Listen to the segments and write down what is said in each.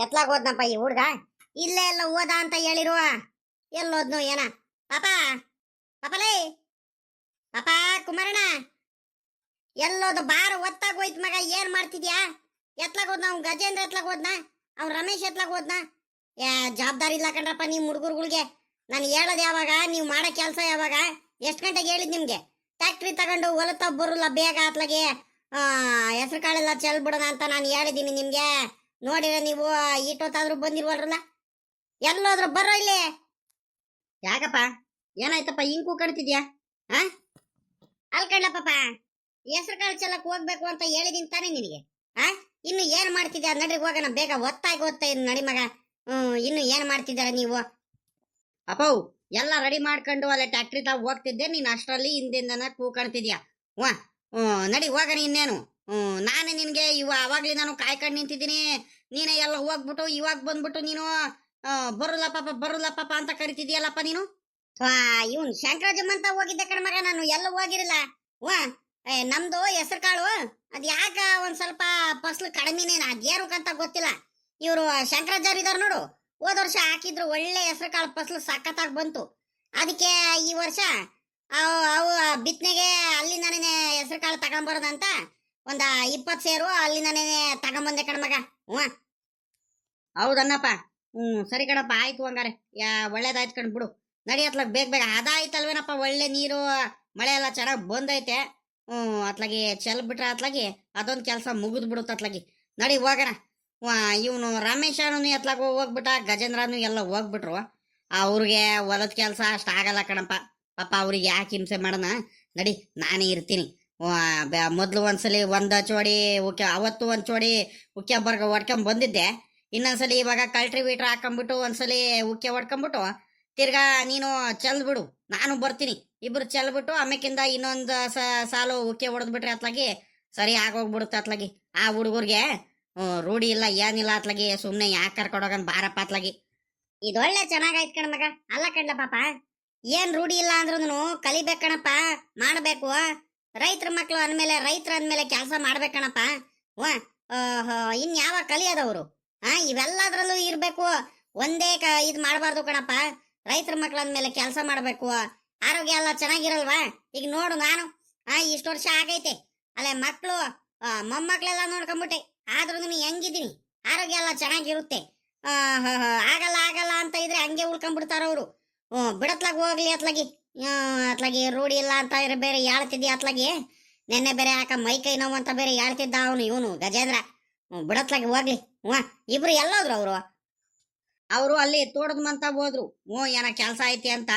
ಎತ್ಲಾಗ ಹೋದ್ನಪ್ಪ ಈ ಹುಡ್ಗ. ಇಲ್ಲೇ ಎಲ್ಲ ಓದ ಅಂತ ಹೇಳಿರುವ. ಎಲ್ಲೋದ್ನು ಏನ? ಪಾಪ ಪಾಪಲೇ, ಪಾಪ ಕುಮಾರಣ್ಣ, ಎಲ್ಲೋದು ಬಾರು ಒತ್ತಾಗ ಹೋಯ್ತು ಮಗ. ಏನ್ ಮಾಡ್ತಿದ್ಯಾ? ಎತ್ಲಾಗ ಹೋದ್ನ ಅವ್ನು ಗಜೇಂದ್ರ, ಎತ್ಲಾಗ ಹೋದ್ನ ಅವ್ನು ರಮೇಶ್, ಎತ್ಲಾಗ ಹೋದ್ನ. ಜವಾಬ್ದಾರಿ ಇಲ್ಲ ಕಣ್ರಪ್ಪ ನೀವು ಹುಡುಗರುಗಳಿಗೆ. ನಾನು ಹೇಳೋದು ಯಾವಾಗ, ನೀವು ಮಾಡೋ ಕೆಲಸ ಯಾವಾಗ? ಎಷ್ಟು ಗಂಟೆಗೆ ಹೇಳಿದ್ ನಿಮ್ಗೆ? ಟ್ಯಾಕ್ಟ್ರಿ ತಗೊಂಡು ಹೊಲತ್ತ ಬರಲ್ಲ ಬೇಗ ಅತ್ಲಾಗೆ ಹೆಸರು ಕಾಳೆಲ್ಲ ಚೆಲ್ ಬಿಡೋಣ ಅಂತ ನಾನು ಹೇಳಿದ್ದೀನಿ ನಿಮ್ಗೆ. ನೋಡಿರ ನೀವು ಇಟ್ಟೊತ್ತಾದ್ರೂ ಬಂದಿಲ್ವಲ್ರಲ್ಲ. ಎಲ್ಲೋದ್ರು ಬರೋ ಇಲ್ಲಿ. ಯಾಕಪ್ಪ ಏನಾಯ್ತಪ್ಪ ಹಿಂಗ್ ಕೂಕಣ್ತಿದ್ಯಾ? ಹಾ ಅಲ್ಕಂಡ್ಲ ಪಾಪ, ಹೆಸರು ಕಾಳು ಚೆಲ್ಲಕ್ ಹೋಗ್ಬೇಕು ಅಂತ ಹೇಳಿದೀನಿ ತಾನೇ ನಿನಗೆ. ಆ ಇನ್ನು ಏನ್ ಮಾಡ್ತಿದ್ಯಾ? ನಡ್ರಿ ಹೋಗೋಣ ಬೇಗ, ಒತ್ತಾಗಿ ಓದ್ತಾ ಇದ್ ನಡಿ ಮಗ. ಇನ್ನು ಏನ್ ಮಾಡ್ತಿದ್ದಾರ ನೀವು? ಅಪ್ಪವು ಎಲ್ಲ ರೆಡಿ ಮಾಡ್ಕೊಂಡು ಅಲ್ಲೇ ಟ್ಯಾಕ್ಟ್ರಿ ತಾವ್ ಹೋಗ್ತಿದ್ದೆ, ನೀನ್ ಅಷ್ಟರಲ್ಲಿ ಹಿಂದಿಂದನ ಕೂಕಣ್ತಿದ್ಯಾ. ವಾ ನಡಿ ಹೋಗೋಣ. ಇನ್ನೇನು ನಾನೇ ನಿನ್ಗೆ ಅವಾಗ್ಲಿ ನಾನು ಕಾಯ್ಕೊಂಡು ನಿಂತಿದ್ದೀನಿ. ನೀನೇ ಎಲ್ಲ ಹೋಗ್ಬಿಟ್ಟು ಇವಾಗ ಬಂದ್ಬಿಟ್ಟು ನೀನು ಬರುಲ್ಲ ಪಾಪ ಬರುಲ್ಲ ಪಾಪ ಅಂತ ಕರಿತಿದ್ಯಲ್ಲಪ್ಪ ನೀನು. ಇವನ್ ಶಂಕರಾಜಮ್ಮ ಅಂತ ಹೋಗಿದ್ದೆ ಕಣ್ಮಗ, ನಾನು ಎಲ್ಲ ಹೋಗಿರಲ್ಲ. ವಾ ನಮ್ದು ಹೆಸರು ಕಾಳು ಅದ್ ಯಾಕ ಒಂದ್ ಸ್ವಲ್ಪ ಫಸಲು ಕಡಿಮೆನೇನ ಅದೇನಕ್ಕಂತ ಗೊತ್ತಿಲ್ಲ. ಇವರು ಶಂಕರಾಚಾರ್ಯ ಇದಾರ ನೋಡು, ಹೋದ ವರ್ಷ ಹಾಕಿದ್ರು ಒಳ್ಳೆ ಹೆಸರು ಕಾಳು ಫಸಲು ಸಖತ್ತಾಗಿ ಬಂತು. ಅದಕ್ಕೆ ಈ ವರ್ಷ ಅವು ಬಿತ್ತನೆಗೆ ಅಲ್ಲಿಂದನೇ ಹೆಸರು ಕಾಳು ತಗೊಂಬರೋದಂತ ಒಂದ 20 ಸೇರು ಅಲ್ಲಿಂದನೇ ತಗೊಂಬಂದೆ ಕಣ್ಮಗ. ಹೌದನ್ನಪ್ಪ. ಸರಿ ಕಣಪ್ಪ, ಆಯ್ತು ಹಂಗಾರೆ. ಒಳ್ಳೇದಾಯ್ತು ಕಣ್ ಬಿಡು. ನಡಿ ಅತ್ಲಾಗ ಬೇಗ ಬೇಗ. ಅದಾಯ್ತಲ್ವೇನಪ್ಪ, ಒಳ್ಳೆ ನೀರು ಮಳೆ ಎಲ್ಲ ಚೆನ್ನಾಗಿ ಬಂದೈತೆ. ಅತ್ಲಾಗಿ ಚೆಲ್ ಬಿಟ್ರೆ ಅತ್ಲಾಗಿ ಅದೊಂದು ಕೆಲಸ ಮುಗಿದ್ ಬಿಡುತ್ತೆ ಅತ್ಲಾಗಿ. ನಡಿ ಹೋಗೋಣ. ಇವನು ರಮೇಶನು ಎತ್ಲಾಗ ಹೋಗ್ಬಿಟ್ಟ, ಗಜೇಂದ್ರನು ಎಲ್ಲ ಹೋಗ್ಬಿಟ್ರು. ಅವ್ರಿಗೆ ಹೊಲದ ಕೆಲಸ ಅಷ್ಟ ಆಗಲ್ಲ ಕಣಪ್ಪ. ಪಾಪ ಅವ್ರಿಗೆ ಯಾಕೆ ಹಿಂಸೆ ಮಾಡೋಣ. ನಡಿ ನಾನೇ ಇರ್ತೀನಿ. ಮೊದ್ಲು ಒಂದ್ಸಲಿ ಒಂದ್ ಚೋಡಿ ಉಕ್ಕೆ, ಅವತ್ತು ಒಂದ್ ಚೋಡಿ ಉಕ್ಕೆ ಹೊಡ್ಕೊಂಡ್ ಬಂದಿದ್ದೆ. ಇನ್ನೊಂದ್ಸಲಿ ಇವಾಗ ಕಲ್ಟ್ರಿವೇಟ್ರ್ ಹಾಕೊಂಡ್ಬಿಟ್ಟು ಒಂದ್ಸಲಿ ಉಕ್ಕೆ ಹೊಡ್ಕೊಂಡ್ಬಿಟ್ಟು ತಿರ್ಗಾ ನೀನು ಚೆಲ್ಬಿಡು, ನಾನು ಬರ್ತೀನಿ. ಇಬ್ರು ಚೆಲ್ಬಿಟ್ಟು ಆಮೇಕಿಂದ ಇನ್ನೊಂದು ಸಾಲು ಉಕ್ಕೆ ಹೊಡೆದ್ಬಿಟ್ರೆ ಅತ್ಲಾಗಿ ಸರಿ ಆಗೋಗ್ಬಿಡುತ್ತೆ ಅತ್ಲಾಗಿ. ಆ ಹುಡುಗರ್ಗೆ ರೂಢಿ ಇಲ್ಲ ಏನಿಲ್ಲ ಅತ್ಲಾಗಿ. ಸುಮ್ನೆ ಯಾಕೆ ಕರ್ಕೊಂಡೋಗನ್ ಬಾರಪ್ಪ ಅತ್ಲಾಗಿ. ಇದೊಳ್ಳೆ ಚೆನ್ನಾಗಾಯ್ತು ಕಣ ಮಗ. ಅಲ್ಲ ಕಣ್ಲ ಪಾಪ, ಏನ್ ರೂಢಿ ಇಲ್ಲ ಅಂದ್ರೂ ಕಲಿಬೇಕು ಕಣಪ್ಪ, ಮಾಡ್ಬೇಕು. ರೈತರ ಮಕ್ಳು ಅಂದ್ಮೇಲೆ ರೈತರ ಅಂದ್ಮೇಲೆ ಕೆಲಸ ಮಾಡ್ಬೇಕಣಪ್ಪ. ಇನ್ ಯಾವ ಕಲಿಯೋದವ್ರು? ಇವೆಲ್ಲದ್ರಲ್ಲೂ ಇರ್ಬೇಕು. ಒಂದೇ ಇದ್ ಮಾಡಬಾರ್ದು ಕಣಪ್ಪ. ರೈತರ ಮಕ್ಳು ಅಂದ್ಮೇಲೆ ಕೆಲಸ ಮಾಡ್ಬೇಕು. ಆರೋಗ್ಯ ಎಲ್ಲ ಚೆನ್ನಾಗಿರಲ್ವಾ? ಈಗ ನೋಡು, ನಾನು ಇಷ್ಟು ವರ್ಷ ಆಗೈತೆ ಅಲ್ಲೇ ಮಕ್ಳು ಮೊಮ್ಮಕ್ಳೆಲ್ಲ ನೋಡ್ಕೊಂಬಿಟ್ಟೆ. ಆದ್ರೂ ಹೆಂಗಿದ್ದೀನಿ, ಆರೋಗ್ಯ ಎಲ್ಲ ಚೆನ್ನಾಗಿರುತ್ತೆ. ಆಗಲ್ಲ ಆಗಲ್ಲ ಅಂತ ಇದ್ರೆ ಹಂಗೆ ಉಳ್ಕೊಂಡ್ಬಿಡ್ತಾರ ಅವರು. ಬಿಡತ್ಲಾಗ ಹೋಗ್ಲಿ ಅತ್ಲಾಗಿ. ಅತ್ಲಾಗಿ ರೂಢಿ ಇಲ್ಲ ಅಂತ ಇದ್ರೆ ಬೇರೆ ಹೇಳ್ತಿದ್ದಿ ಅತ್ಲಾಗಿ. ನೆನ್ನೆ ಬೇರೆ ಯಾಕ ಮೈ ಕೈ ನೋವು ಅಂತ ಬೇರೆ ಹೇಳ್ತಿದ್ದ ಅವನು, ಇವನು ಗಜೇಂದ್ರ. ಬಿಡತ್ಲಾಗಿ ಹೋಗ್ಲಿ. ಇಬ್ರು ಎಲ್ಲೋದ್ರು ಅವರು ಅಲ್ಲಿ ತೋಟದ ಹೋದ್ರು. ಏನ ಕೆಲಸ ಐತಿ ಅಂತ.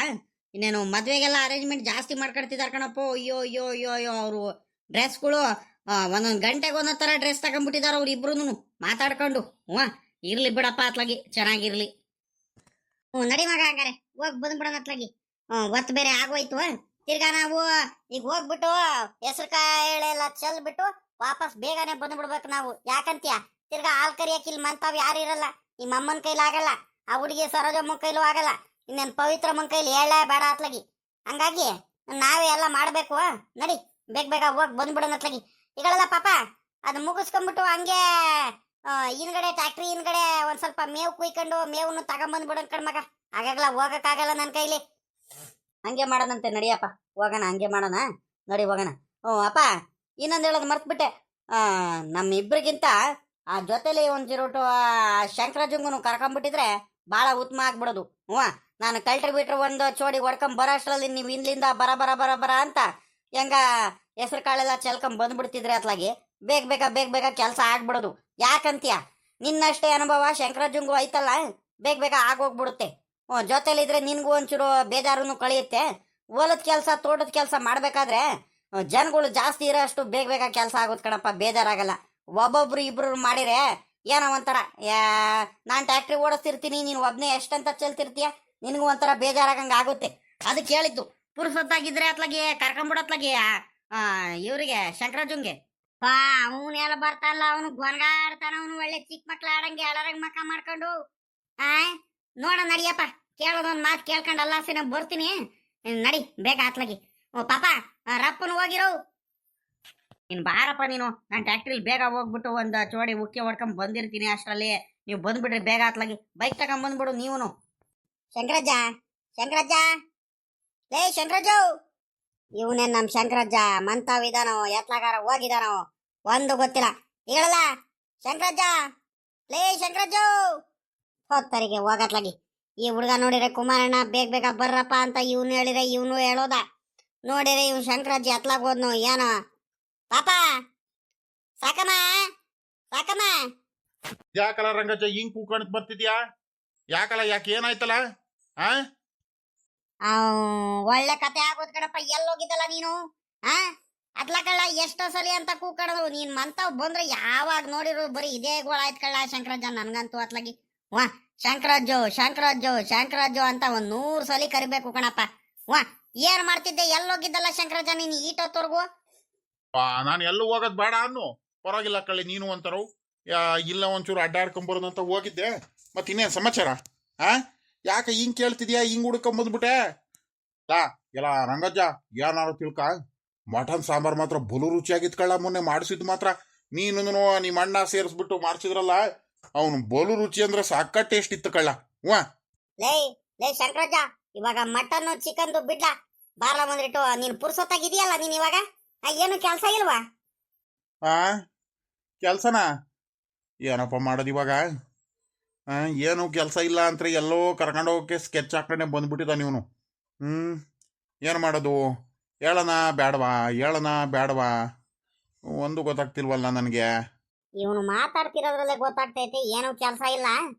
ಇನ್ನೇನು ಮದ್ವೆಗೆಲ್ಲ ಅರೇಂಜ್ಮೆಂಟ್ ಜಾಸ್ತಿ ಮಾಡ್ಕೊಡ್ತಿದಾರ ಕಣಪ್ಪ. ಅಯ್ಯೋ ಅಯ್ಯೋ ಅಯ್ಯೋ ಅಯ್ಯೋ, ಅವರು ಡ್ರೆಸ್ಗಳು ಒಂದೊಂದು ಗಂಟೆಗೆ ಒಂದೊಂದ್ ತರ ಡ್ರೆಸ್ ತಗೊಂಡ್ಬಿಟ್ಟಿದಾರ ಅವ್ರು ಇಬ್ರು ಮಾತಾಡ್ಕೊಂಡು. ಇರ್ಲಿ ಬಿಡಪ್ಪ ಅತ್ಲಾಗಿ, ಚೆನ್ನಾಗಿರ್ಲಿ. ನಡಿ ಮಗ, ಹಂಗಾರೆ ಹೋಗ್ ಬಂದ್ಬಿಡೋಣ ಅತ್ಲಾಗಿ. ಒತ್ತು ಬೇರೆ ಆಗೋಯ್ತು. ತಿರ್ಗಾ ನಾವು ಈಗ ಹೋಗ್ಬಿಟ್ಟು ಹೆಸರು ಕಾಳೆಲ್ಲ ಚೆಲ್ಬಿಟ್ಟು ವಾಪಸ್ ಬೇಗನೆ ಬಂದ್ಬಿಡ್ಬೇಕು ನಾವು. ಯಾಕಂತೀಯ? ತಿರ್ಗಾ ಹಾಲ್ ಕರಿಯಕ್ ಇಲ್ಲಿ ಮಂತಾವ್ ಯಾರು ಇರಲ್ಲ. ನಿಮ್ಮ ಅಮ್ಮನ ಕೈಲಿ ಆಗಲ್ಲ, ಆ ಹುಡುಗಿ ಸರೋಜಮ್ಮನ ಕೈಲೂ ಆಗಲ್ಲ, ಇನ್ನೇನು ಪವಿತ್ರಮ್ಮನ ಕೈಲಿ ಹೇಳೇ ಬೇಡ ಅತ್ಲಾಗಿ. ಹಂಗಾಗಿ ನಾವೇ ಎಲ್ಲ ಮಾಡ್ಬೇಕು. ನಡಿ ಬೇಗ ಬೇಗ ಹೋಗಿ ಬಂದ್ಬಿಡೋಣ ಅತ್ಲಾಗಿ. ಈಗಳೆಲ್ಲ ಪಾಪ ಅದು ಮುಗಿಸ್ಕೊಂಡ್ಬಿಟ್ಟು ಹಂಗೆ ಹಿಂದ್ಗಡೆ ಟ್ಯಾಕ್ಟ್ರಿ ಹಿಂದ್ಗಡೆ ಒಂದ್ ಸ್ವಲ್ಪ ಮೇವು ಕುಯ್ಕೊಂಡು ಮೇವನ್ನು ತಗೊಂಬಂದ್ಬಿಡೋಣ ಕಣ್ಮಗ. ಆಗಾಗಲ್ಲ ಹೋಗಕ್ಕಾಗಲ್ಲ ನನ್ನ ಕೈಲಿ. ಹಂಗೆ ಮಾಡೋಣಂತೆ, ನಡಿಯಪ್ಪ ಹೋಗೋಣ, ಹಂಗೆ ಮಾಡೋಣ. ನಡಿ ಹೋಗೋಣ. ಅಪ್ಪ ಇನ್ನೊಂದು ಹೇಳೋದು ಮರ್ತ್ಬಿಟ್ಟೆ. ನಮ್ಮಿಬ್ರಿಗಿಂತ ಆ ಜೊತೆಲಿ ಒಂದ್ ಚಿರೋಟು ಶಂಕರಾಜಂಗುನು ಕರ್ಕೊಂಡ್ಬಿಟ್ಟಿದ್ರೆ ಭಾಳ ಉತ್ತಮ ಆಗ್ಬಿಡೋದು. ನಾನು ಕಲ್ಟ್ರಿಬಿಟ್ರೆ ಒಂದು ಚೋಡಿ ಹೊಡ್ಕೊಂಡ್ ಬರೋ ಅಷ್ಟರಲ್ಲಿ ನೀವು ಹಿಂದ್ಲಿಂದ ಬರ ಬರ ಬರ ಬರ ಅಂತ ಹೆಂಗ ಹೆಸರು ಕಾಳೆಲ್ಲ ಚೆಲ್ಕೊಂಡ್ ಬಂದ್ಬಿಡ್ತಿದ್ರೆ ಅತ್ಲಾಗಿ ಬೇಗ ಬೇಗ ಬೇಗ ಬೇಗ ಕೆಲಸ ಆಗ್ಬಿಡೋದು. ಯಾಕಂತೀಯ? ನಿನ್ನಷ್ಟೇ ಅನುಭವ ಶಂಕರಾಜಂಗು ಐತಲ್ಲ, ಬೇಗ ಬೇಗ ಆಗೋಗ್ಬಿಡುತ್ತೆ. ಜೊತೆಲಿದ್ರೆ ನಿನ್ಗೂ ಒಂಚೂರು ಬೇಜಾರು ಕಳಿಯುತ್ತೆ. ಹೊಲದ ಕೆಲಸ ತೋಟದ ಕೆಲಸ ಮಾಡ್ಬೇಕಾದ್ರೆ ಜನಗಳು ಜಾಸ್ತಿ ಇರೋ ಅಷ್ಟು ಬೇಗ ಬೇಗ ಕೆಲಸ ಆಗೋದು ಕಣಪ್ಪ, ಬೇಜಾರಾಗಲ್ಲ. ಒಬ್ಬೊಬ್ರು ಇಬ್ರು ಮಾಡಿರೆ ಏನೋ ಒಂಥರ, ನಾನು ಟ್ಯಾಕ್ಟ್ರಿ ಓಡಿಸ್ತಿರ್ತೀನಿ, ನೀನು ಒಬ್ಬನೇ ಎಷ್ಟಂತ ಚೆಲ್ತಿರ್ತೀಯ, ನಿನಗೂ ಒಂಥರ ಬೇಜಾರಾಗಂಗೆ ಆಗುತ್ತೆ. ಅದಕ್ಕೆ ಹೇಳಿದ್ದು, ಪುರುಸೊತ್ತಾಗಿದ್ರೆ ಅತ್ಲಾಗಿ ಕರ್ಕೊಂಬಿಡತ್ಲಾಗಿ ಇವ್ರಿಗೆ ಶಂಕರಾಜಂಗೆ. ಅವನು ಎಲ್ಲ ಬರ್ತಾನಲ್ಲ, ಅವನು ಗೊನಗಾಡ್ತಾನ. ಅವನು ಒಳ್ಳೆ ಚಿಕ್ಕ ಮಕ್ಳು ಆಡಂಗೆ ಆಡರಂಗ್ ಮಕ್ಕ ಮಾಡ್ಕೊಂಡು. ನೋಡ ನಡಿಯಪ್ಪ, ಕೇಳೋದೊಂದು ಮಾತು ಕೇಳ್ಕೊಂಡು ಅಲ್ಲಾಸಿನ ಬರ್ತೀನಿ. ನಡಿ ಬೇಗ ಅತ್ಲಾಗಿ. ಪಾಪ ರಪ್ಪನು ಹೋಗಿರೋ. ನೀನ್ ಬಾರಪ್ಪ ನೀನು. ನಾನು ಟ್ಯಾಕ್ಟ್ರಿಲಿ ಬೇಗ ಹೋಗ್ಬಿಟ್ಟು ಒಂದು ಚೋಡಿ ಉಕ್ಕಿ ಹೊಡ್ಕೊಂಡ್ ಬಂದಿರ್ತೀನಿ. ಅಷ್ಟರಲ್ಲಿ ನೀವು ಬಂದ್ಬಿಟ್ರಿ ಬೇಗ ಅತ್ಲಾಗಿ ಬೈಕ್ ತಗೊಂಡ್ ಬಂದ್ಬಿಡು ನೀವುನು. ಶಂಕರಜ್ಜ, ಶಂಕರಜ್ಜ, ಲೇ ಶಂಕರಜ್ಜು. ಇವನೇನ್ ನಮ್ ಶಂಕರಜ್ಜ ಮಂತಾವ್ ಇದಾನೋ ಎತ್ಲಾಗಾರ ಹೋಗಿದಾನೋ ಒಂದು ಗೊತ್ತಿಲ್ಲ. ಹೇಳಲ್ಲ ಶಂಕರಜ್ಜ, ಲೇ ಶಂಕರಜ್ಜು. ಹೋಗ್ತಾರಿಗೆ ಹೋಗತ್ಲಾಗಿ. ಈ ಹುಡುಗ ನೋಡಿದ್ರೆ ಕುಮಾರಣ್ಣ ಬೇಗ ಬೇಗ ಬರ್ರಪ್ಪ ಅಂತ ಇವನು ಹೇಳಿದ್ರೆ ಇವನು ಹೇಳೋದ. ನೋಡಿದ್ರೆ ಇವ್ ಶಂಕರಜ್ಜ ಎತ್ಲಾಗ ಹೋದ್ನು ಏನೋ. ಪಾಪ ಸಾಕಮ್ಮ, ಸಾಕಮ್ಮ. ಯಾಕಲ್ಲ ರಂಗಜ್ಜ ಹಿಂಗ್ ಕೂಕಣಕ್ ಬರ್ತಿದ್ಯಾ? ಯಾಕಲ್ಲ, ಯಾಕೆ ಏನಾಯ್ತಲ್ಲ? ಆ ಒಳ್ಳೆ ಕತೆ ಆಗೋದ್ ಕಣಪ್ಪ. ಎಲ್ಲೋಗಿದ್ದಲ್ಲ ನೀನು? ಅದ್ಲ ಕಳ್ಳ ಎಷ್ಟೋ ಸಲಿ ಅಂತ ಕೂಕಣದು. ನೀನ್ ಮಂತಾವ್ ಬಂದ್ರೆ ಯಾವಾಗ ನೋಡಿರು ಬರೀ ಇದೇ ಗೋಳಾಯ್ತು ಕಳ್ಳ ಶಂಕರಜ್ಜ. ನನ್ಗಂತೂ ಅತ್ಲಾಗಿ ವಾ ಶಂಕರಜ್ಜು ಶಂಕರಜ್ಜು ಶಂಕರಜ್ಜು ಅಂತ 100 ಸಲಿ ಕರಿಬೇಕು ಕಣಪ್ಪ. ವಾ ಏನ್ ಮಾಡ್ತಿದ್ದೆ? ಎಲ್ಲೋಗಿದ್ದಲ್ಲ ಶಂಕರಜ್ಜ ನೀನ್ ಈಟೊತ್ತವರ್ಗು? ನಾನು ಎಲ್ಲೂ ಹೋಗೋದ್ ಬೇಡ ಅನ್ನು. ಪರವಾಗಿಲ್ಲ ಕಳ್ಳಿ, ನೀನು ಅಂತಾರು ಇಲ್ಲ ಒಂಚೂರು ಅಡ್ಡಾಡ್ಕೊಂಬರೋದಂತ ಹೋಗಿದ್ದೆ. ಮತ್ತೆ ಇನ್ನೇನು ಸಮಾಚಾರ? ಯಾಕೆ ಹಿಂಗ್ ಕೇಳ್ತಿದ್ಯಾ? ಹಿಂಗ್ ಹುಡ್ಕೊಂಬಂದ್ಬಿಟ್ಟೆ ಲಾ. ಎಲ್ಲ ರಂಗಜ್ಜ ಏನಾರು ತಿಳ್ಕ, ಮಟನ್ ಸಾಂಬಾರ್ ಮಾತ್ರ ಬಲು ರುಚಿಯಾಗಿತ್ತು ಕಳ್ಳ. ಮೊನ್ನೆ ಮಾಡಿಸಿದ್ ಮಾತ್ರ ನೀನು ನಿಮ್ಮ ಅಣ್ಣ ಸೇರಿಸ್ಬಿಟ್ಟು ಮಾಡಿಸಿದ್ರಲ್ಲ, ಅವನು ಬಲು ರುಚಿ ಅಂದ್ರೆ ಸಾಕ ಟೇಸ್ಟ್ ಇತ್ತು ಕಳ್ಳ. ವಾ ಲೇ ಲೇ ಶಂಕರಜ್ಜ, ಇವಾಗ ಮಟನ್ ಚಿಕನ್ ಬಿಡ್ಲಾ ಬಾರ್ಲ ಬಂದ್ಬಿಟ್ಟು. ನೀನ್ ಪುರ್ಸೊತ್ತಾಗಿದೆಯಲ್ಲ ನೀನ್ ಇವಾಗ. ಏನು ಕೆಲಸ ಇಲ್ವಾ? ಕೆಲ್ಸನಾ? ಏನಪ್ಪ ಮಾಡೋದು ಇವಾಗ? ಏನು ಕೆಲಸ ಇಲ್ಲ ಅಂತ ಎಲ್ಲೋ ಕರ್ಕೊಂಡು ಹೋಗೋಕೆ ಸ್ಕೆಚ್ ಹಾಕೊಂಡೆ ಬಂದ್ಬಿಟ್ಟಿದ್ದಾನೆ ಇವನು. ಏನು ಮಾಡೋದು? ಹೇಳೋಣ ಬೇಡವಾ, ಹೇಳೋಣ ಬೇಡವಾ, ಒಂದು ಗೊತ್ತಾಗ್ತಿಲ್ವಲ್ಲ ನನಗೆ. ಇವನು ಮಾತಾಡ್ತಿರೋದ್ರಲ್ಲೇ ಗೊತ್ತಾಗ್ತೈತಿ ಏನು ಕೆಲಸ ಇಲ್ಲ.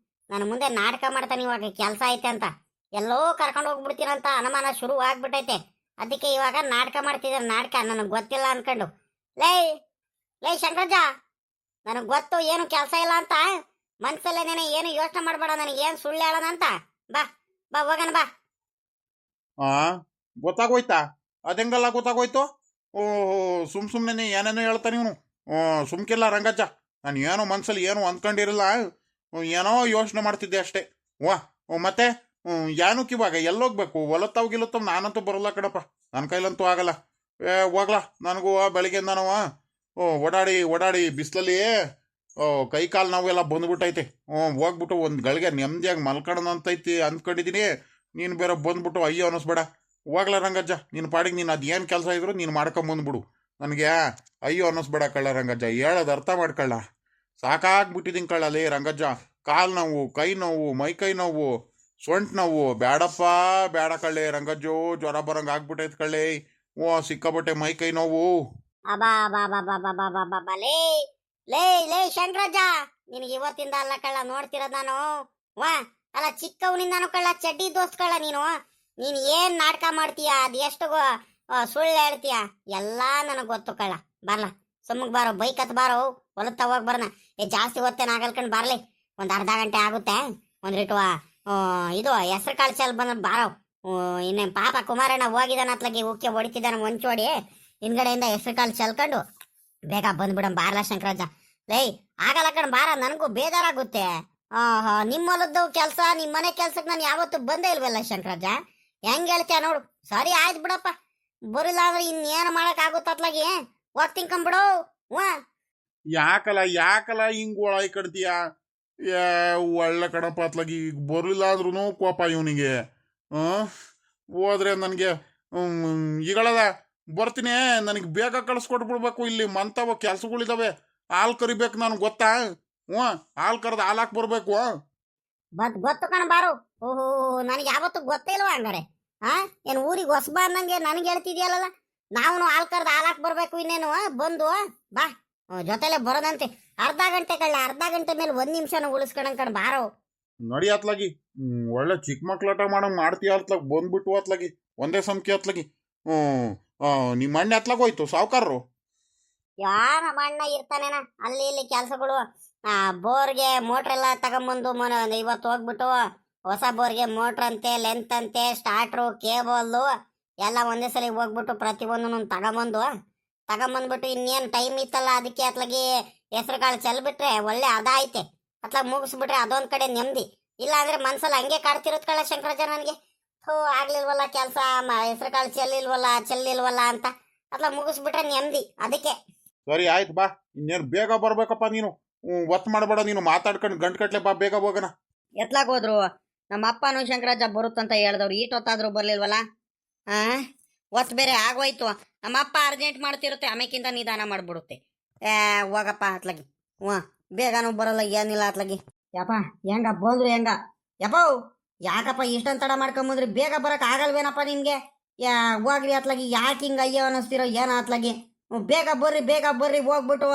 ನನ್ನ ಮುಂದೆ ನಾಟಕ ಮಾಡ್ತಾನೆ ಇವಾಗ ಕೆಲಸ ಐತೆ ಅಂತ. ಎಲ್ಲೋ ಕರ್ಕೊಂಡು ಹೋಗ್ಬಿಡ್ತೀರಂತ ಅನುಮಾನ ಶುರು ಆಗ್ಬಿಟ್ಟೈತೆ. ಅದಕ್ಕೆ ಇವಾಗ ನಾಟಕ ಮಾಡ್ತಿದ್ದಾರೆ. ನಾಟಕ ನನಗೆ ಗೊತ್ತಿಲ್ಲ ಅನ್ಕೊಂಡು. ಲೇ ಲೇ ಶಂಕರಜ್ಜ, ನನಗೆ ಗೊತ್ತು ಏನು ಕೆಲಸ ಇಲ್ಲ ಅಂತ. ಮನ್ಸಲ್ಲೇ ನೆನೆ ಏನು ಯೋಚನೆ ಮಾಡಬೇಡ. ನನಗೆ ಏನು ಸುಳ್ಳು ಹೇಳೋಣ ಅಂತ. ಬಾ ಬಾ ಹೋಗೋಣ ಬಾ. ಗೊತ್ತಾಗೋಯ್ತಾ? ಅದೆಂಗಲ್ಲ ಗೊತ್ತಾಗೋಯ್ತು? ಓಹೋ, ಸುಮ್ಮನೆ ಏನೇನೋ ಹೇಳ್ತಾನೆ ಇವನು. ಸುಮ್ಕಿಲ್ಲ ರಂಗಜ್ಜ, ನಾನು ಏನೋ ಮನ್ಸಲ್ಲಿ ಏನೋ ಅಂದ್ಕೊಂಡಿರಲ್ಲ, ಏನೋ ಯೋಚನೆ ಮಾಡ್ತಿದ್ದೆ ಅಷ್ಟೇ. ವಾ ಮತ್ತೆ ಏನಕ್ಕೆ ಇವಾಗ ಎಲ್ಲೋಗ್ಬೇಕು? ಹೊಲತ್ತಾವ್ ಗಿಲತ್ತಾವ್ ನಾನಂತೂ ಬರೋಲ್ಲ ಕಣಪ್ಪ, ನನ್ನ ಕೈಲಂತೂ ಆಗಲ್ಲ. ಹೋಗ್ಲಾ, ನನಗೂ ಬೆಳಿಗ್ಗೆಯಿಂದ ನಾವು ಓಡಾಡಿ ಓಡಾಡಿ ಬಿಸಿಲಲ್ಲಿ ಕೈ ಕಾಲು ನಾವೆಲ್ಲ ಬಂದ್ಬಿಟ್ಟೈತೆ. ಹೋಗ್ಬಿಟ್ಟು ಒಂದು ಗಳಿಗೆ ನೆಮ್ಮದಿಯಾಗಿ ಮಲ್ಕೊಳ್ಳೋಣ ಅಂತೈತಿ ಅಂದ್ಕೊಂಡಿದ್ದೀನಿ. ನೀನು ಬೇರೆ ಬಂದ್ಬಿಟ್ಟು ಅಯ್ಯೋ ಅನ್ನಿಸ್ಬೇಡ. ಹೋಗ್ಲ ರಂಗಜ್ಜ, ನಿನ್ನ ಪಾಡಿಗೆ ನೀನು ಅದೇನು ಕೆಲಸ ಇದ್ರು ನೀನು ಮಾಡ್ಕೊಂಬಂದ್ಬಿಡು. ನನಗೆ ಅಯ್ಯೋ ಅನ್ನಿಸ್ಬೇಡ ಕಳ್ಳ ರಂಗಜ್ಜ. ಹೇಳೋದು ಅರ್ಥ ಮಾಡ್ಕೊಳ್ಳ. ಸಾಕಾಗ್ಬಿಟ್ಟಿದ್ದೀನಿ ಕಳ್ಳಲ್ಲಿ ರಂಗಜ್ಜ. ಕಾಲು ನೋವು, ಕೈ ನೋವು, ಮೈ ಕೈ ನೋವು, ಸೊಂಟ ನೋವು. ಬೇಡಪ್ಪ ಬೇಡ ಕಳ್ಳಿ ರಂಗಜ್ಜು. ಜ್ವರ ಬರಂಗೆ ಆಗ್ಬಿಟ್ಟೈತೆ ಕಳ್ಳಿ. ಸಿಕ್ಕಾಬಟ್ಟೆ ಮೈ ಕೈ ನೋವು. ಅಬಾ ಬಾ ಬಾ ಬಾ ಬಾ ಬಾ ಬಾ ಬಾ ಲೇ ಲೇ ಲೇ ಶಂಕರಜ್ಜ, ನಿನಗೆ ಇವತ್ತಿಂದ ಅಲ್ಲ ಕಳ್ಳ ನೋಡ್ತಿರೋದು ನಾನು. ವಾ ಅಲ್ಲ ಚಿಕ್ಕವನಿಂದಾನು ಕಳ್ಳ, ಚಡ್ಡಿ ದೋಸ್ತ್ ಕಳ್ಳ ನೀನು. ನೀನು ಏನ್ ನಾಟಕ ಮಾಡ್ತೀಯ, ಅದು ಎಷ್ಟು ಸುಳ್ಳು ಹೇಳ್ತೀಯ ಎಲ್ಲ ನನಗೆ ಗೊತ್ತು ಕಳ್ಳ. ಬರ್ಲ ಸುಮ್ಮಗ್ ಬಾರೋ, ಬೈಕ್ ಹತ್ ಬಾರೋ, ಹೊಲತ್ತ ಹೋಗಿ ಬರೋಣ. ಜಾಸ್ತಿ ಹೊತ್ತೇನು ಆಗಲ್ಕೊಂಡು ಬರ್ಲಿ. ಒಂದು ಅರ್ಧ ಗಂಟೆ ಆಗುತ್ತೆ. ಒಂದ್ರಿಟ್ಟು ಇದು ಹೆಸರು ಕಾಳು ಚೆಲ್ ಬಂದ್ ಬಾರೋ. ಇನ್ನೇನು ಪಾಪ ಕುಮಾರಣ್ಣ ಹೋಗಿದ್ದಾನ ಅತ್ಲಾಗಿ ಉಕ್ಕೆ ಹೊಡಿತಿದ್ದಾನೆ ಒಂಚೋಡಿ. ಹಿಂದ್ಗಡೆಯಿಂದ ಹೆಸರು ಕಾಳು ಚೆಲ್ಕೊಂಡು ಬೇಗ ಬಂದ್ಬಿಡಮ್ ಬಾರ್ಲ ಶಂಕರಜ್ಜ. ಲೈ ಆಗಲ್ಲ ಕಣ್ ಬಾರ, ನನಗೂ ಬೇಜಾರಾಗುತ್ತೆ. ನಿಮ್ಮ ಹೊಲದ್ದು ಕೆಲಸ, ನಿಮ್ಮ ಮನೆ ಕೆಲ್ಸಕ್ಕೆ ನಾನು ಯಾವತ್ತೂ ಬಂದೇ ಇಲ್ವಲ್ಲ ಶಂಕರಜ್ಜ. ಹೆಂಗ್ ಹೇಳ್ತೀಯ ನೋಡು. ಸರಿ ಆಯ್ತು ಬಿಡಪ್ಪ, ಬರಿಲ್ಲ ಅಂದ್ರೆ ಇನ್ನೇನು ಮಾಡಕ್ ಆಗುತ್ತೆ ಅತ್ಲಾಗಿ. ಹೋಗ್ ತಿನ್ಕೊಂಬಿಡು. ಯಾಕಲ್ಲ ಹಿಂಗ್ ಒಳಗೆ ಕಡ್ತೀಯ? ಒಳ್ಳೆ ಕಣಪ್ಪ ಅತ್ಲಾಗಿ. ಈಗ ಬರಲಿಲ್ಲ ಅಂದ್ರೂ ಕೋಪ ಇವನಿಗೆ. ಹೋದ್ರೆ ನನಗೆ ಈಗಳದ ಬರ್ತೀನಿ, ನನಗೆ ಬೇಗ ಕಳಿಸ್ಕೊಟ್ಬಿಡ್ಬೇಕು. ಇಲ್ಲಿ ಮಂತವ ಕೆಲ್ಸಗಳಿದಾವೆ. ಹಾಲು ಕರಿಬೇಕು ನಾನು, ಗೊತ್ತಾ? ಹಾಲು ಕರೆದು ಹಾಲಾಕ್ ಬರ್ಬೇಕು. ಗೊತ್ತು ಕಣ ಬಾರು. ಓಹೋ, ನನಗೆ ಯಾವತ್ತು ಗೊತ್ತೇ ಇಲ್ವಾ ಹಂಗಾರೆ? ಏನು ಊರಿಗೆ ಹೊಸಬ ಅನ್ನಂಗೆ ನನಗೆ ಹೇಳ್ತಿದ್ಯಲ್ಲ. ನಾವು ಹಾಲು ಕರೆದು ಹಾಲಾಕ್ ಬರ್ಬೇಕು. ಇನ್ನೇನು ಬಂದು ಬಾ ಜೊತೆಲೆ ಬರೋದಂತೆ. ಅರ್ಧ ಗಂಟೆ ಕಳ್ಳ, ಅರ್ಧ ಗಂಟೆ ಮೇಲೆ 1 ನಿಮಿಷನ ಉಳಿಸ್ಕೊಂಡ್ ಕಣ್ ಬಾರೋ. ನಡಿ ಅತ್ಲಾಗಿ. ಒಳ್ಳೆ ಚಿಕ್ಕ ಮಕ್ಳಾಟ ಮಾಡಂಗ್ ಮಾಡ್ತೀಯ ಅತ್ಲಾಗ. ಬಂದ್ಬಿಟ್ಟು ಅತ್ಲಾಗಿ ಒಂದೇ ಸಂಖ್ಯೆ ಅತ್ಲಾಗಿ. ನಿಮ್ಮ ಅಣ್ಣ ಅತ್ಲಾಗ ಹೋಯ್ತು ಸಾವುಕಾರರು. ಯಾರ ಅಣ್ಣ ಇರ್ತಾನೇನ ಅಲ್ಲಿ ಇಲ್ಲಿ ಕೆಲ್ಸಗಳು. ಬೋರ್ಗೆ ಮೋಟ್ರ್ ಎಲ್ಲ ತಗೊಂಬಂದು ಇವತ್ತು ಹೋಗ್ಬಿಟ್ಟು ಹೊಸ ಬೋರ್ಗೆ ಮೋಟ್ರ್ ಅಂತೆ, ಲೆಂತ್ ಅಂತೆ, ಸ್ಟಾರ್ಟ್ರು, ಕೇಬಲ್ಲು ಎಲ್ಲ ಒಂದೇ ಸಲ ಹೋಗ್ಬಿಟ್ಟು ಪ್ರತಿಯೊಂದು ತಗೊಂಬಂದ್ಬಿಟ್ಟು ಇನ್ನೇನು ಟೈಮ್ ಇತ್ತಲ್ಲ ಅದಕ್ಕೆ ಅತ್ಲಾಗಿ ಹೆಸರು ಕಾಳು ಚೆಲ್ಬಿಟ್ರೆ ಒಳ್ಳೆ ಅದ ಐತೆ. ಅತ್ಲಾಗ ಮುಗಿಸ್ಬಿಟ್ರೆ ಅದೊಂದ್ ಕಡೆ ನೆಮ್ಮದಿ. ಇಲ್ಲ ಅಂದ್ರೆ ಮನ್ಸಲ್ಲಿ ಹಂಗೆ ಕಾಡ್ತಿರೋದ್ ಕಳ್ಳ ಶಂಕರಜ್ಜ ನನಗೆ. ಆಗ್ಲಿಲ್ವಲ್ಲ ಕೆಲಸ, ಹೆಸರು ಕಾಳು ಚೆಲ್ಲಿಲ್ವಲ್ಲ ಅಂತ ಅತ್ಲಾಗ ಮುಗಿಸ್ಬಿಟ್ರೆ ನೆಮ್ಮದಿ. ಅದಕ್ಕೆ ಸರಿ ಆಯ್ತು ಬಾ. ಇನ್ನೇನು ಬೇಗ ಬರ್ಬೇಕಪ್ಪ ನೀನು. ಒತ್ತು ಮಾಡಬೇಡ ನೀನು, ಮಾತಾಡ್ಕೊಂಡು ಗಂಟು ಬಾ, ಬೇಗ ಹೋಗೋಣ. ಎತ್ಲಾಗ ಹೋದ್ರು ನಮ್ಮ ಅಪ್ಪನೂ ಶಂಕರಾಜ ಬರುತ್ತಂತ ಹೇಳ್ದವ್ರು, ಈಟೊತ್ತಾದ್ರೂ ಬರ್ಲಿಲ್ವಲ್ಲ. ಆ ಒತ್ತು ಬೇರೆ ಆಗೋಯ್ತು. ನಮ್ಮ ಅಪ್ಪ ಅರ್ಜೆಂಟ್ ಮಾಡ್ತಿರುತ್ತೆ, ಆಮೇಕಿಂತ ನಿಧಾನ ಮಾಡ್ಬಿಡುತ್ತೆ. ಹೋಗಪ್ಪ ಅತ್ಲಾಗಿ. ಬೇಗನೂ ಬರಲ್ಲ, ಏನಿಲ್ಲ ಅತ್ಲಾಗಿ. ಯಪ್ಪ ಹೆಂಗ ಬಂದ್ರು ಹೆಂಗ ಯಪ್ಪ, ಯಾಕಪ್ಪ ಇಷ್ಟೊಂದು ತಡ ಮಾಡ್ಕೊಂಬಂದ್ರಿ? ಬೇಗ ಬರಕ್ ಆಗಲ್ವೇನಪ್ಪ ನಿಮ್ಗೆ? ಹೋಗ್ರಿ ಅತ್ಲಾಗಿ. ಯಾಕೆ ಹಿಂಗ ಅಯ್ಯೋ ಅನ್ನಿಸ್ತಿರೋ ಏನೋ ಅತ್ಲಾಗಿ. ಬೇಗ ಬರ್ರಿ ಹೋಗ್ಬಿಟ್ಟು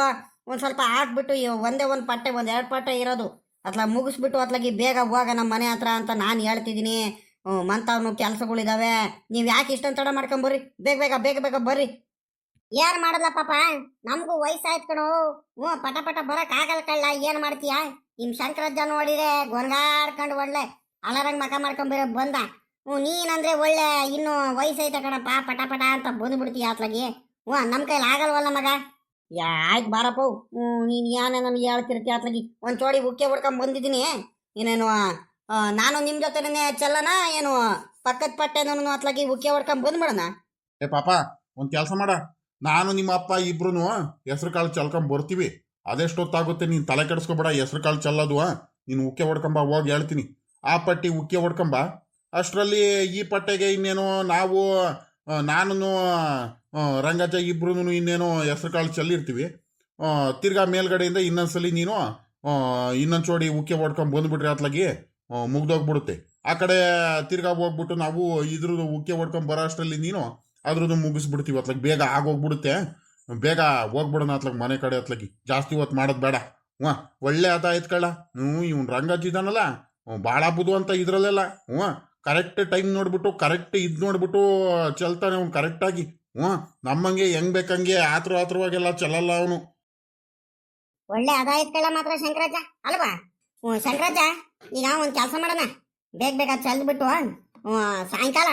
ಒಂದ್ ಸ್ವಲ್ಪ ಹಾಕ್ಬಿಟ್ಟು ಒಂದೇ ಒಂದು ಪಟ್ಟೆ, ಒಂದ್ 2 ಪಟ್ಟೆ ಇರೋದು ಅತ್ಲಾಗ ಮುಗಿಸ್ಬಿಟ್ಟು ಅತ್ಲಾಗಿ ಬೇಗ ಹೋಗ ನಮ್ಮ ಮನೆ ಹತ್ರ ಅಂತ ನಾನು ಹೇಳ್ತಿದ್ದೀನಿ. ಮಂತವ್ನು ಕೆಲ್ಸಗಳಿದಾವೆ. ನೀವ್ ಯಾಕೆ ಇಷ್ಟೊಂದು ತಡ ಮಾಡ್ಕೊಂಬರ್ರಿ, ಬೇಗ ಬರ್ರಿ. ಏನ್ ಮಾಡಲ್ಲ ಪಾಪ, ನಮಗೂ ವಯಸ್ಸಾಯ್ತು ಕಣೋ. ಪಟ ಪಟ ಬರಕ್ ಆಗಲ್ಲ ಕಳ್ಳ, ಏನ್ ಮಾಡ್ತೀಯ? ನಿಮ್ ಶಂಕರಜ್ಜ ನೋಡಿದ್ರೆ ಗೊನ್ಗಾಡ್ಕೊಂಡು ಒಳ್ಳೆ ಅಲರಂಗ್ ಮಕ ಮಾಡ್ಕೊಂಬರ ಬಂದ. ನೀನಂದ್ರೆ ಒಳ್ಳೆ ಇನ್ನು ವಯಸ್ಸೈತೆ ಕಣಪ್ಪ, ಪಟ ಪಟ ಅಂತ ಬಂದ್ಬಿಡ್ತೀಯ ಅತ್ಲಾಗಿ. ನಮ್ ಕೈಲಿ ಆಗಲ್ವಲ್ಲ ಮಗ. ಆಯ್ತು ಬಾರಪ್ಪ. ನೀನ್ ಏನೇ ನಮ್ಗೆ ಹೇಳ್ತಿರ್ತೀಯ ಅತ್ಲಾಗಿ. ಒಂದ್ ಚೋಡಿ ಉಕ್ಕೆ ಹೊಡ್ಕೊಂಡ್ ಬಂದಿದ್ದೀನಿ. ಇನ್ನೇನು ನಾನು ನಿಮ್ ಜೊತೆನೇ ಚೆಲ್ಲನ ಏನು? ಪಕ್ಕದ ಪಟ್ಟೆನೂ ಅತ್ಲಾಗಿ ಉಕ್ಕೆ ಹೊಡ್ಕೊಂಡ್ ಬಂದ್ಬಿಡೋಣ. ಏ ಪಾಪ, ಒಂದು ಕೆಲಸ ಮಾಡ. ನಾನು ನಿಮ್ಮ ಅಪ್ಪ ಇಬ್ರು ಹೆಸರು ಕಾಳು ಚಲ್ಕೊಂಡ್ ಬರ್ತೀವಿ. ಅದೆಷ್ಟೊತ್ತಾಗುತ್ತೆ, ನೀನು ತಲೆ ಕೆಡಿಸ್ಕೊಬೇಡ. ಹೆಸರು ಕಾಳು ಚೆಲ್ಲೋದು ನೀನು ಉಕ್ಕೆ ಹೊಡ್ಕೊಂಬ, ಹೋಗಿ ಹೇಳ್ತೀನಿ. ಆ ಪಟ್ಟಿ ಉಕ್ಕೆ ಹೊಡ್ಕೊಂಬ. ಅಷ್ಟರಲ್ಲಿ ಈ ಪಟ್ಟೆಗೆ ಇನ್ನೇನು ನಾವು ನಾನು ರಂಗಜ್ಜ ಇಬ್ರು ಇನ್ನೇನು ಹೆಸರು ಕಾಳು ಚೆಲ್ಲಿರ್ತೀವಿ. ತಿರ್ಗಾ ಮೇಲ್ಗಡೆಯಿಂದ ಇನ್ನೊಂದ್ಸಲಿ ನೀನು ಇನ್ನೊಂದು ಚೋಡಿ ಉಕ್ಕೆ ಹೊಡ್ಕೊಂಡ್ ಬಂದ್ಬಿಟ್ರಿ ಅತ್ಲಾಗಿ ಮುಗ್ದೋಗ್ಬಿಡುತ್ತೆ. ಆ ಕಡೆ ತಿರ್ಗಾ ಹೋಗ್ಬಿಟ್ಟು ನಾವು ಇದ್ರದ್ದು ಉಕ್ಕೆ ಹೊಡ್ಕೊಂಡ್ ಬರೋ ಅಷ್ಟರಲ್ಲಿ ನೀನು ಅದ್ರದ್ದು ಮುಗಿಸ್ಬಿಡ್ತೀವಿ ಅತ್ಲಾಗ. ಬೇಗ ಆಗೋಗ್ಬಿಡುತ್ತೆ. ಬೇಗ ಹೋಗ್ಬಿಡೋಣ ಅತ್ಲಾಗ ಮನೆ ಕಡೆ ಅತ್ಲಾಗಿ. ಜಾಸ್ತಿ ಹೊತ್ತು ಮಾಡೋದು ಬೇಡ. ಒಳ್ಳೆ ಆತ ಆಯ್ತ್ಕಳ್ಳ. ಇವ್ನು ರಂಗಜ್ಜ ಇದಾನಲ್ಲ, ಭಾಳ ಬುದು ಅಂತ ಇದ್ರಲ್ಲೆಲ್ಲ. ಕರೆಕ್ಟ್ ಟೈಮ್ ನೋಡ್ಬಿಟ್ಟು, ಕರೆಕ್ಟ್ ನೋಡ್ಬಿಟ್ಟು ಚೆಲ್ತಾನೆ ಅವ್ನು ಕರೆಕ್ಟಾಗಿ. ನಮ್ಮಂಗೆ ಹೆಂಗ್ ಬೇಕಂಗೆ ಆತ್ರವಾಗೆಲ್ಲ ಚೆಲ್ಲಲ್ಲ ಅವನು. ಒಳ್ಳೆ ಅದಾಯ್ತು ಕಳ್ಳ ಮಾತ್ರ ಶಂಕರಾಜ ಅಲ್ವಾ? ಶಂಕರಾಜ, ಈಗ ಒಂದ್ ಕೆಲಸ ಮಾಡೋಣ. ಬೇಗ ಚೆಲ್ಬಿಟ್ಟು ಸಾಯಂಕಾಲ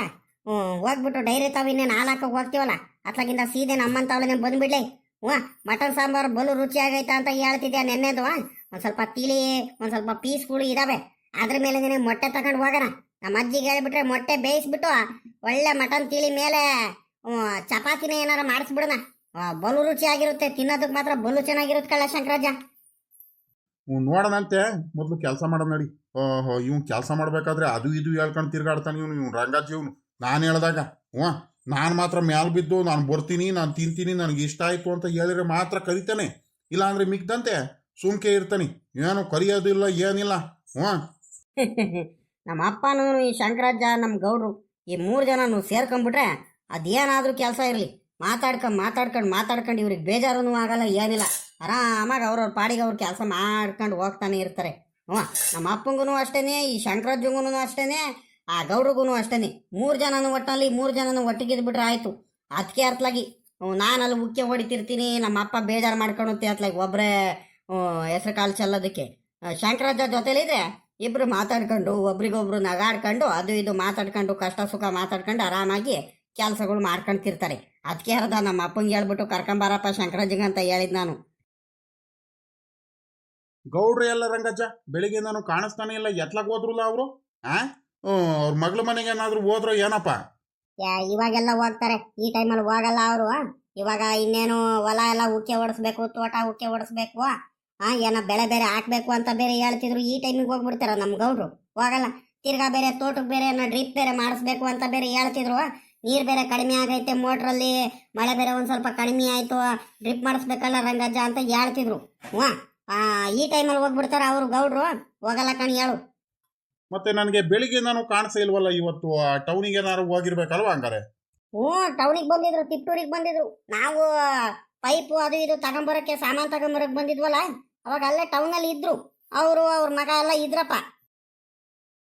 ಹೋಗ್ಬಿಟ್ಟು ಡೈರಿ ತಾವು ಇನ್ನೇನು ಹಾಲು ಹಾಕೋ ಹೋಗ್ತೀವಲ್ಲ, ಅತ್ಲಾಗಿಂದ ಸೀದೆ ನಮ್ಮಂತವಳನೆ ಬಂದ್ಬಿಡ್ಲಿ. ಮಟನ್ ಸಾಂಬಾರು ಬಲು ರುಚಿ ಆಗೈತಾ ಅಂತ ಹೇಳ್ತಿದ್ಯಾ ನೆನ್ನೆದು. ಒಂದ್ ಸ್ವಲ್ಪ ತಿಳಿ, ಒಂದ್ ಸ್ವಲ್ಪ ಪೀಸ್ಗಳು ಇದಾವೆ. ಅದ್ರ ಮೇಲೆ ಮೊಟ್ಟೆ ತಗೊಂಡು ಹೋಗೋಣ. ನಮ್ಮ ಅಜ್ಜಿಗೆ ಹೇಳ್ಬಿಟ್ರೆ ಮೊಟ್ಟೆ ಬೇಯಿಸ್ಬಿಟ್ಟು ಒಳ್ಳೆ ಮಟನ್ ತಿಳಿ ಮೇಲೆ ಚಪಾತಿನ ಏನಾರ ಮಾಡಿಸ್ಬಿಡೋಣ. ಬಲು ರುಚಿ ಆಗಿರುತ್ತೆ, ತಿನ್ನೋದಕ್ಕೆ ಮಾತ್ರ ಬಲು ಚೆನ್ನಾಗಿರುತ್ತೆ ಕಳ್ಳ ಶಂಕರಾಜ. ನೋಡೋಣಂತೆ, ಮೊದಲು ಕೆಲಸ ಮಾಡೋಣ ನಡಿ. ಇವ್ನು ಕೆಲಸ ಮಾಡ್ಬೇಕಾದ್ರೆ ಅದು ಇದು ಹೇಳ್ಕೊಂಡು ತಿರ್ಗಾಡ್ತಾನೆ ಇವ್ನು ರಂಗಾಜಿ. ಇವನು ನಾನು ಹೇಳ್ದಾಗ ನಾನು ಮಾತ್ರ ಮ್ಯಾಲ್ ಬಿದ್ದು ನಾನು ಬರ್ತೀನಿ, ನಾನು ತಿಂತೀನಿ, ನನಗೆ ಇಷ್ಟ ಆಯ್ತು ಅಂತ ಹೇಳಿದ್ರೆ ಮಾತ್ರ ಕರಿತಾನೆ. ಇಲ್ಲ ಅಂದ್ರೆ ಮಿಕ್ದಂತೆ ಸುಮ್ಕೆ ಇರ್ತಾನೆ, ಏನು ಕರಿಯೋದಿಲ್ಲ ಏನಿಲ್ಲ. ನಮ್ಮ ಅಪ್ಪನೂ ಈ ಶಂಕರಾಜ ನಮ್ಮ ಗೌಡ್ರು ಈ 3 ಜನನು ಸೇರ್ಕೊಂಡ್ಬಿಟ್ರೆ ಅದೇನಾದ್ರೂ ಕೆಲಸ ಇರಲಿ, ಮಾತಾಡ್ಕೊಂಡು ಇವ್ರಿಗೆ ಬೇಜಾರೂ ಆಗಲ್ಲ, ಏನಿಲ್ಲ. ಆರಾಮಾಗಿ ಅವ್ರವ್ರ ಪಾಡಿಗೆ ಅವ್ರ ಕೆಲಸ ಮಾಡ್ಕೊಂಡು ಹೋಗ್ತಾನೆ ಇರ್ತಾರೆ. ನಮ್ಮ ಅಪ್ಪಂಗೂ ಅಷ್ಟೇನೆ, ಈ ಶಂಕರಾಜಂಗೂ ಅಷ್ಟೇನೆ, ಆ ಗೌಡ್ರಿಗೂ ಅಷ್ಟೇನೆ. 3 ಜನನು ಒಟ್ಟಲ್ಲಿ 3 ಜನನು ಒಟ್ಟಿಗೆ ಇದ್ಬಿಟ್ರೆ ಆಯ್ತು. ಅದಕ್ಕೆ ಅತ್ಲಾಗಿ ನಾನಲ್ಲಿ ಉಕ್ಕೆ ಹೊಡಿತಿರ್ತೀನಿ, ನಮ್ಮ ಅಪ್ಪ ಬೇಜಾರು ಮಾಡ್ಕೊಳುತ್ತೆ ಅತ್ಲಾಗಿ ಒಬ್ಬರೇ ಹೆಸರು ಕಾಲು ಚೆಲ್ಲೋದಕ್ಕೆ. ಶಂಕರಾಜ ಜೊತೆಲಿದ್ರೆ ಇಬ್ರು ಮಾತಾಡ್ಕೊಂಡು ಒಬ್ರಿಗೊಬ್ರು ನಗಾಡ್ಕೊಂಡು ಅದು ಇದು ಮಾತಾಡ್ಕೊಂಡು ಕಷ್ಟ ಸುಖ ಮಾತಾಡ್ಕೊಂಡು ಆರಾಮಾಗಿ ಕೆಲಸಗಳು ಮಾಡ್ಕೊಂತಿರ್ತಾರೆ. ಅದಕ್ಕೆ ಅರ್ಧ ನಮ್ಮ ಅಪ್ಪಂಗೆ ಹೇಳ್ಬಿಟ್ಟು ಕರ್ಕೊಂಬಾರಪ್ಪ ಶಂಕರಾಜಿಗೆ ಅಂತ ಹೇಳಿದ್ ನಾನು. ಗೌಡ್ರು ಎಲ್ಲ ರಂಗಜ್ಜ ಬೆಳಿಗ್ಗೆ ನಾನು ಕಾಣಿಸ್ತಾನೆ ಇಲ್ಲ, ಎತ್ಲಾಗ ಹೋದ್ರಲ್ಲ ಅವರು. ಅವ್ರ ಮಗಳ ಮನೆಗೆ ಏನಾದ್ರು ಹೋದ್ರು ಏನಪ್ಪ? ಇವಾಗೆಲ್ಲ ಹೋಗ್ತಾರೆ, ಈ ಟೈಮಲ್ಲಿ ಹೋಗಲ್ಲ ಅವರು. ಇವಾಗ ಇನ್ನೇನು ಹೊಲ ಎಲ್ಲ ಉಕ್ಕೆ ಓಡಿಸ್ಬೇಕು, ತೋಟ ಉಕ್ಕೆ ಓಡಿಸ್ಬೇಕು, ಏನೋ ಬೆಳೆ ಬೇರೆ ಹಾಕ್ಬೇಕು ಅಂತ ಬೇರೆ ಹೇಳ್ತಿದ್ರು. ಈ ಟೈಮಿಗೆ ಹೋಗ್ಬಿಡ್ತಾರ ನಮ್ಮ ಗೌಡ್ರು, ಹೋಗಲ್ಲ. ತಿರ್ಗಾ ಬೇರೆ ತೋಟಕ್ಕೆ ಬೇರೆ ಏನೋ ಡ್ರಿಪ್ ಬೇರೆ ಮಾಡಿಸ್ಬೇಕು ಅಂತ ಬೇರೆ ಹೇಳ್ತಿದ್ರು. ನೀರು ಬೇರೆ ಕಡಿಮೆ ಆಗೈತೆ ಮೋಟ್ರಲ್ಲಿ, ಮಳೆ ಬೇರೆ ಒಂದು ಸ್ವಲ್ಪ ಕಡಿಮೆ ಆಯಿತು, ಡ್ರಿಪ್ ಮಾಡಿಸ್ಬೇಕಲ್ಲ ರಂಗಜ್ಜ ಅಂತ ಹೇಳ್ತಿದ್ರು. ಈ ಟೈಮಲ್ಲಿ ಹೋಗ್ಬಿಡ್ತಾರ ಅವರು ಗೌಡ್ರು, ಹೋಗಲ್ಲ ಕಣ್ ಹೇಳು. ಮತ್ತೆ ನನಗೆ ಬೆಳಿಗ್ಗೆ ನಾನು ಕಾಣಿಸ ಇಲ್ವಲ್ಲ ಇವತ್ತು. ಟೌನಿಗೆ ಏನಾರು ಹೋಗಿರ್ಬೇಕಲ್ವಾ ಹಂಗಾರೆ? ಟೌನಿಗೆ ಬಂದಿದ್ರು, ತಿಪ್ಟೂರಿಗೆ ಬಂದಿದ್ರು. ನಾವು ಪೈಪು ಅದು ಇದು ತಗೊಂಬರಕ್ಕೆ ಸಾಮಾನು ತಗೊಂಬರಕ್ಕೆ ಬಂದಿದ್ವಲ್ಲ, ಅವಾಗ ಅಲ್ಲೇ ಟೌನಲ್ಲಿ ಇದ್ರು ಅವರು, ಅವ್ರ ಮಗ ಎಲ್ಲ ಇದ್ರಪ್ಪ.